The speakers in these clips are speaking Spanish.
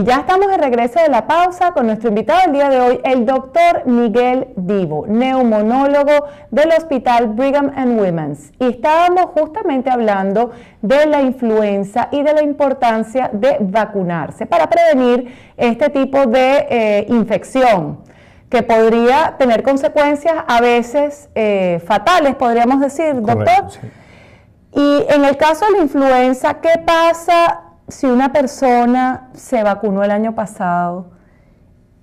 ya estamos de regreso de la pausa con nuestro invitado del día de hoy, el doctor Miguel Divo, neumonólogo del Hospital Brigham and Women's. Y estábamos justamente hablando de la influenza y de la importancia de vacunarse para prevenir este tipo de infección, que podría tener consecuencias a veces fatales, podríamos decir, doctor. Correcto, sí. Y en el caso de la influenza, ¿qué pasa si una persona se vacunó el año pasado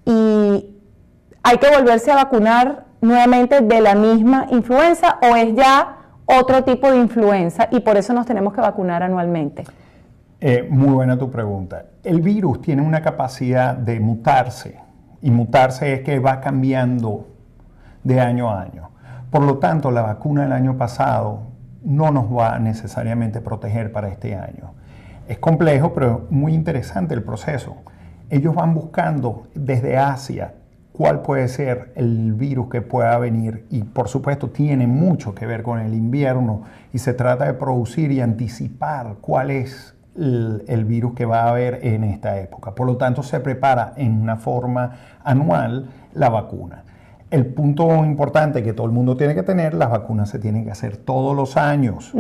y hay que volverse a vacunar nuevamente de la misma influenza, o es ya otro tipo de influenza y por eso nos tenemos que vacunar anualmente? Muy buena tu pregunta. El virus tiene una capacidad de mutarse, y mutarse es que va cambiando de año a año. Por lo tanto, la vacuna del año pasado no nos va a necesariamente proteger para este año. Es complejo, pero muy interesante el proceso. Ellos van buscando desde Asia cuál puede ser el virus que pueda venir, y por supuesto tiene mucho que ver con el invierno, y se trata de producir y anticipar cuál es el virus que va a haber en esta época. Por lo tanto, se prepara en una forma anual la vacuna. El punto importante que todo el mundo tiene que tener: las vacunas se tienen que hacer todos los años.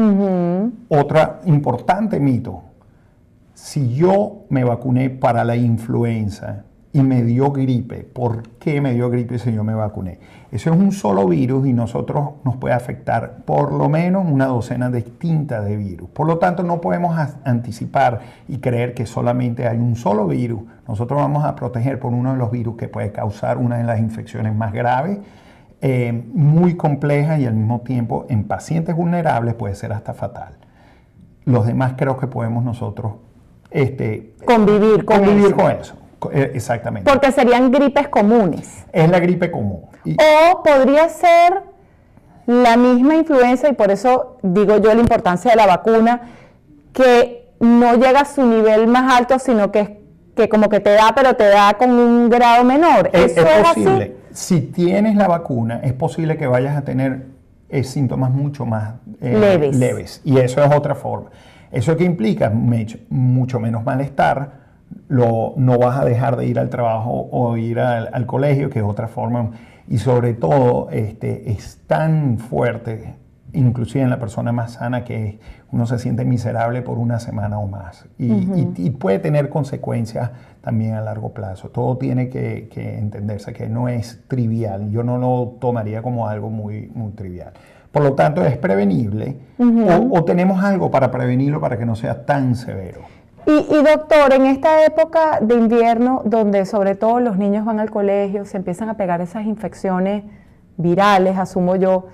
Otro importante mito: si yo me vacuné para la influenza y me dio gripe, ¿por qué me dio gripe si yo me vacuné? Eso es un solo virus y nos puede afectar por lo menos una docena distinta de virus. Por lo tanto, no podemos anticipar y creer que solamente hay un solo virus. Nosotros vamos a proteger por uno de los virus que puede causar una de las infecciones más graves, muy complejas, y al mismo tiempo en pacientes vulnerables puede ser hasta fatal. Los demás creo que podemos nosotros convivir con eso. Exactamente. Porque serían gripes comunes. Es la gripe común. O podría ser la misma influenza, y por eso digo yo la importancia de la vacuna, que no llega a su nivel más alto, sino que como que te da, pero te da con un grado menor. ¿Eso es posible? Así? Si tienes la vacuna, es posible que vayas a tener síntomas mucho más leves. Y eso es otra forma. ¿Eso qué implica? Mucho menos malestar. No vas a dejar de ir al trabajo o ir al colegio, que es otra forma. Y sobre todo es tan fuerte, inclusive en la persona más sana, que uno se siente miserable por una semana o más. Y puede tener consecuencias también a largo plazo. Todo tiene que entenderse que no es trivial. Yo no lo tomaría como algo muy, muy trivial. Por lo tanto, es prevenible, o tenemos algo para prevenirlo para que no sea tan severo. Y doctor, en esta época de invierno, donde sobre todo los niños van al colegio, se empiezan a pegar esas infecciones virales, asumo yo,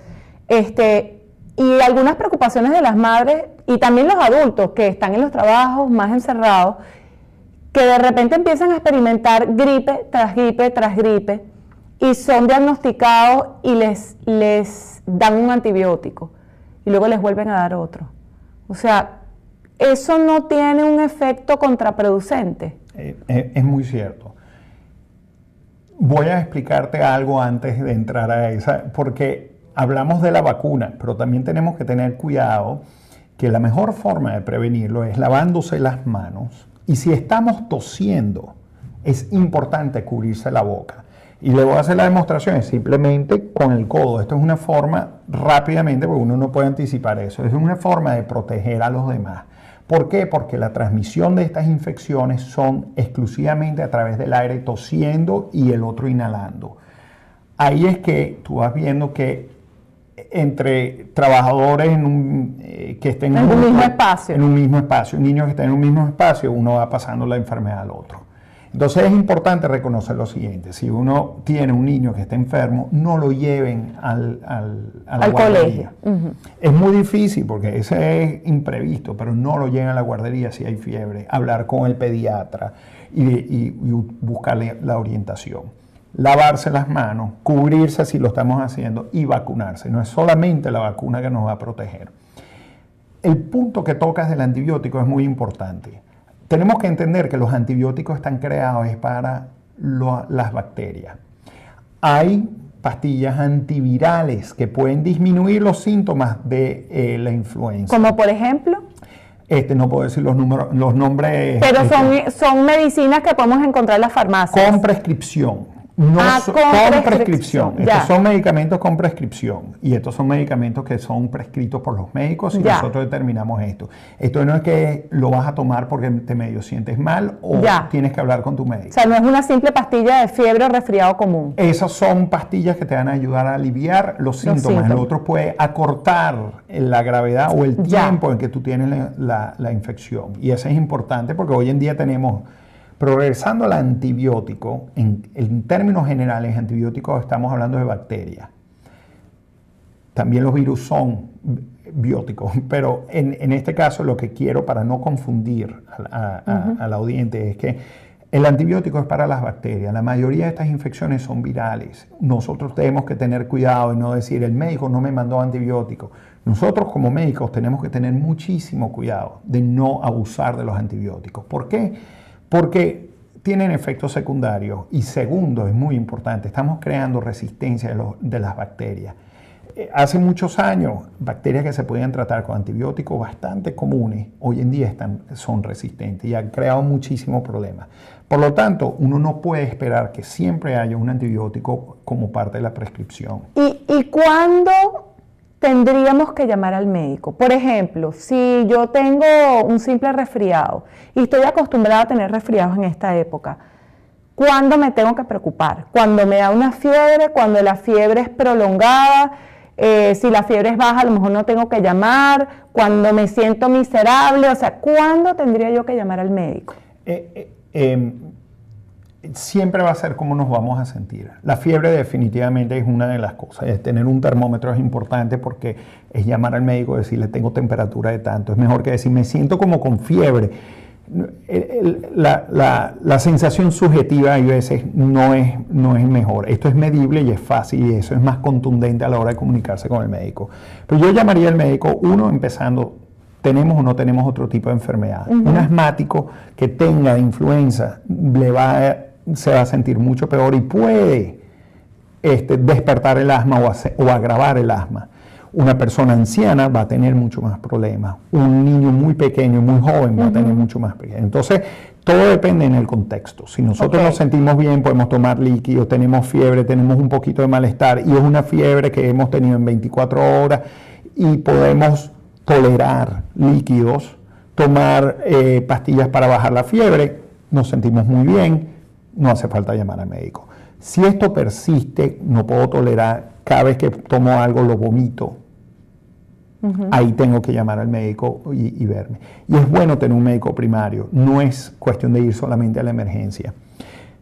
y algunas preocupaciones de las madres y también los adultos que están en los trabajos más encerrados, que de repente empiezan a experimentar gripe tras gripe tras gripe, y son diagnosticados y les dan un antibiótico y luego les vuelven a dar otro. O sea, ¿eso no tiene un efecto contraproducente? Es muy cierto. Voy a explicarte algo antes de entrar a esa, porque hablamos de la vacuna, pero también tenemos que tener cuidado que la mejor forma de prevenirlo es lavándose las manos, y si estamos tosiendo, es importante cubrirse la boca. Y le voy a hacer la demostración simplemente con el codo. Esto es una forma, rápidamente, porque uno no puede anticipar eso, es una forma de proteger a los demás. ¿Por qué? Porque la transmisión de estas infecciones son exclusivamente a través del aire tosiendo y el otro inhalando. Ahí es que tú vas viendo que entre trabajadores que estén en un mismo espacio, niños que estén en un mismo espacio, uno va pasando la enfermedad al otro. Entonces es importante reconocer lo siguiente: si uno tiene un niño que está enfermo, no lo lleven a la guardería. Colegio. Es muy difícil porque ese es imprevisto, pero no lo lleven a la guardería si hay fiebre. Hablar con el pediatra y buscarle la orientación. Lavarse las manos, cubrirse si lo estamos haciendo y vacunarse. No es solamente la vacuna que nos va a proteger. El punto que tocas del antibiótico es muy importante. Tenemos que entender que los antibióticos están creados para las bacterias. Hay pastillas antivirales que pueden disminuir los síntomas de la influenza. ¿Como por ejemplo? No puedo decir los nombres. Pero son medicinas que podemos encontrar en las farmacias. Con prescripción. No con prescripción. Estos son medicamentos con prescripción. Y estos son medicamentos que son prescritos por los médicos y nosotros determinamos esto. Esto no es que lo vas a tomar porque te medio sientes mal o tienes que hablar con tu médico. O sea, no es una simple pastilla de fiebre o resfriado común. Esas son pastillas que te van a ayudar a aliviar los síntomas. Lo otro puede acortar la gravedad o el tiempo en que tú tienes la infección. Y eso es importante porque hoy en día tenemos... Pero regresando al antibiótico, en términos generales, antibióticos estamos hablando de bacterias. También los virus son bióticos, pero en este caso lo que quiero para no confundir al audiente es que el antibiótico es para las bacterias. La mayoría de estas infecciones son virales. Nosotros tenemos que tener cuidado y no decir, el médico no me mandó antibiótico. Nosotros como médicos tenemos que tener muchísimo cuidado de no abusar de los antibióticos. ¿Por qué? Porque tienen efectos secundarios y segundo, es muy importante, estamos creando resistencia de las bacterias. Hace muchos años, bacterias que se podían tratar con antibióticos bastante comunes, hoy en día son resistentes y han creado muchísimos problemas. Por lo tanto, uno no puede esperar que siempre haya un antibiótico como parte de la prescripción. ¿Y cuándo tendríamos que llamar al médico? Por ejemplo, si yo tengo un simple resfriado y estoy acostumbrada a tener resfriados en esta época, ¿cuándo me tengo que preocupar? ¿Cuando me da una fiebre? ¿Cuando la fiebre es prolongada? Si la fiebre es baja, a lo mejor no tengo que llamar. ¿Cuando me siento miserable? O sea, ¿cuándo tendría yo que llamar al médico? Siempre va a ser cómo nos vamos a sentir. La fiebre definitivamente es una de las cosas. Tener un termómetro es importante porque es llamar al médico y decirle tengo temperatura de tanto. Es mejor que decir me siento como con fiebre. La sensación subjetiva a veces no es mejor. Esto es medible y es fácil y eso es más contundente a la hora de comunicarse con el médico. Pero yo llamaría al médico, uno, empezando, ¿tenemos o no tenemos otro tipo de enfermedad? Un asmático que tenga influenza se va a sentir mucho peor y puede despertar el asma o agravar el asma. Una persona anciana va a tener mucho más problemas. Un niño muy pequeño, muy joven va a tener mucho más problemas. Entonces, todo depende en el contexto. Si nosotros nos sentimos bien, podemos tomar líquidos, tenemos fiebre, tenemos un poquito de malestar y es una fiebre que hemos tenido en 24 horas y podemos tolerar líquidos, tomar pastillas para bajar la fiebre, nos sentimos muy bien, no hace falta llamar al médico. Si esto persiste, no puedo tolerar, cada vez que tomo algo lo vomito, ahí tengo que llamar al médico y verme. Y es bueno tener un médico primario, no es cuestión de ir solamente a la emergencia.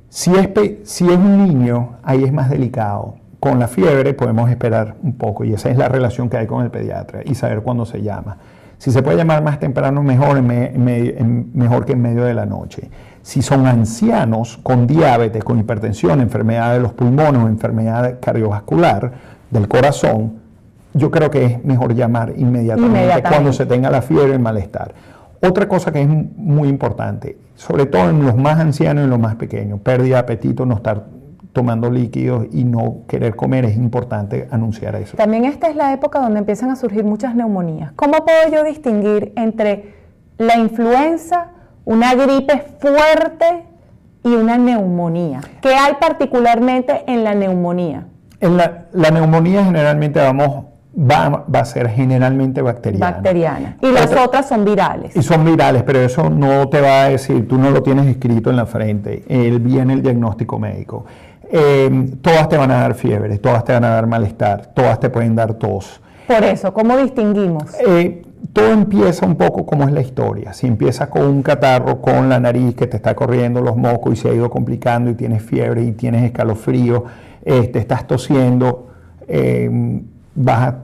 Si es un niño, ahí es más delicado. Con la fiebre podemos esperar un poco y esa es la relación que hay con el pediatra y saber cuándo se llama. Si se puede llamar más temprano, mejor, mejor que en medio de la noche. Si son ancianos con diabetes, con hipertensión, enfermedad de los pulmones o enfermedad cardiovascular del corazón, yo creo que es mejor llamar inmediatamente cuando se tenga la fiebre y el malestar. Otra cosa que es muy importante, sobre todo en los más ancianos y en los más pequeños, pérdida de apetito, no estar tomando líquidos y no querer comer, es importante anunciar eso. También esta es la época donde empiezan a surgir muchas neumonías. ¿Cómo puedo yo distinguir entre la influenza, una gripe fuerte y una neumonía? ¿Qué hay particularmente en la neumonía? En la neumonía generalmente va a ser generalmente bacteriana. Y las otras son virales. Y son virales, pero eso no te va a decir, tú no lo tienes escrito en la frente, viene el diagnóstico médico. Todas te van a dar fiebre, todas te van a dar malestar, todas te pueden dar tos. Por eso, ¿cómo distinguimos? Todo empieza un poco como es la historia. Si empiezas con un catarro, con la nariz que te está corriendo los mocos y se ha ido complicando y tienes fiebre y tienes escalofrío, estás tosiendo, vas a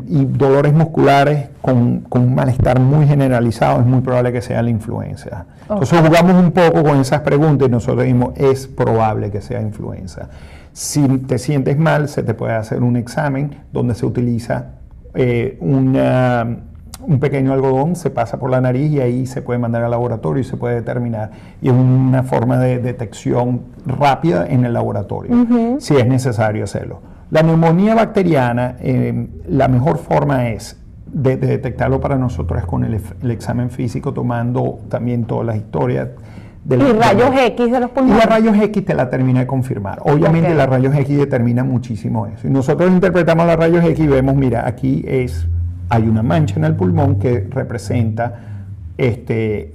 y dolores musculares con un malestar muy generalizado, es muy probable que sea la influenza. Entonces jugamos un poco con esas preguntas y nosotros decimos, es probable que sea influenza. Si te sientes mal, se te puede hacer un examen donde se utiliza un pequeño algodón, se pasa por la nariz y ahí se puede mandar al laboratorio y se puede determinar. Y es una forma de detección rápida en el laboratorio, si es necesario hacerlo. La neumonía bacteriana, la mejor forma es de detectarlo para nosotros es con el examen físico, tomando también todas las historias. ¿Y rayos X de los Y pulmones? la rayos X te la termina de confirmar. Obviamente la rayos X determina muchísimo eso. Y nosotros interpretamos la rayos X y vemos, mira, aquí hay una mancha en el pulmón que representa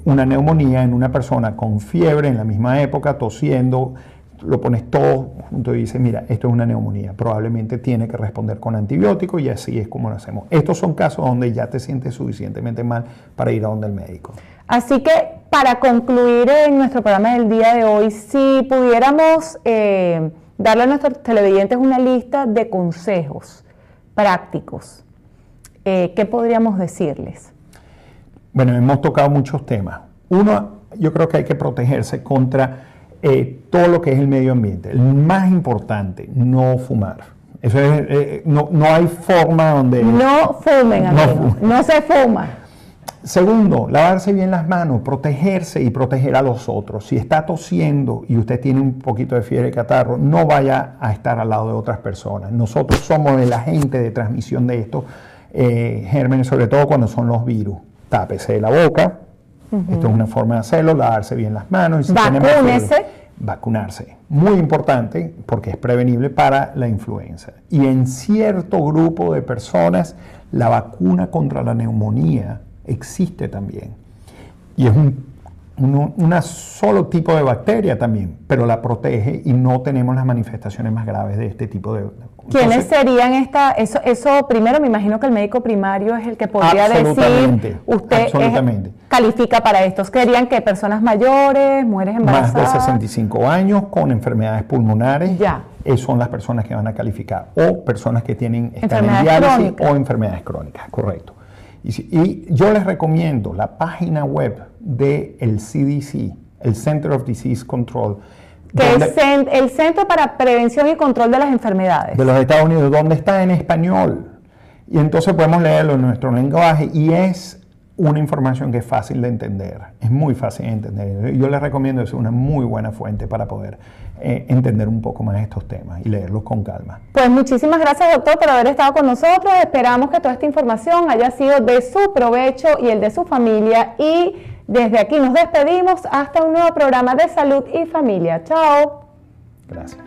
una neumonía en una persona con fiebre en la misma época, tosiendo, lo pones todo junto y dices, mira, esto es una neumonía, probablemente tiene que responder con antibiótico y así es como lo hacemos. Estos son casos donde ya te sientes suficientemente mal para ir a donde el médico. Así que para concluir en nuestro programa del día de hoy, si pudiéramos darle a nuestros televidentes una lista de consejos prácticos, ¿qué podríamos decirles? Bueno, hemos tocado muchos temas. Uno, yo creo que hay que protegerse contra todo lo que es el medio ambiente. El más importante, no fumar. Eso es, no hay forma donde... No fumen, amigos. No se fuma. Segundo, lavarse bien las manos, protegerse y proteger a los otros. Si está tosiendo y usted tiene un poquito de fiebre y catarro, no vaya a estar al lado de otras personas. Nosotros somos el agente de transmisión de estos gérmenes, sobre todo cuando son los virus. Tápese la boca, esto es una forma de hacerlo, lavarse bien las manos. Y si vacúnese. Vacunarse, muy importante porque es prevenible para la influenza. Y en cierto grupo de personas, la vacuna contra la neumonía existe también. Y es un solo tipo de bacteria también, pero la protege y no tenemos las manifestaciones más graves de este tipo de... ¿Quiénes serían eso primero me imagino que el médico primario es el que podría decir, usted califica para estos? ¿Serían que personas mayores, mujeres embarazadas? Más de 65 años con enfermedades pulmonares, son las personas que van a calificar, o personas que están en diálisis o enfermedades crónicas, correcto. Y yo les recomiendo la página web del CDC, el Center of Disease Control, que es el Centro para Prevención y Control de las Enfermedades de los Estados Unidos, donde está en español. Y entonces podemos leerlo en nuestro lenguaje y es una información que es fácil de entender, es muy fácil de entender. Yo les recomiendo, es una muy buena fuente para poder entender un poco más estos temas y leerlos con calma. Pues muchísimas gracias, doctor, por haber estado con nosotros. Esperamos que toda esta información haya sido de su provecho y el de su familia, y desde aquí nos despedimos hasta un nuevo programa de Salud y Familia. Chao. Gracias.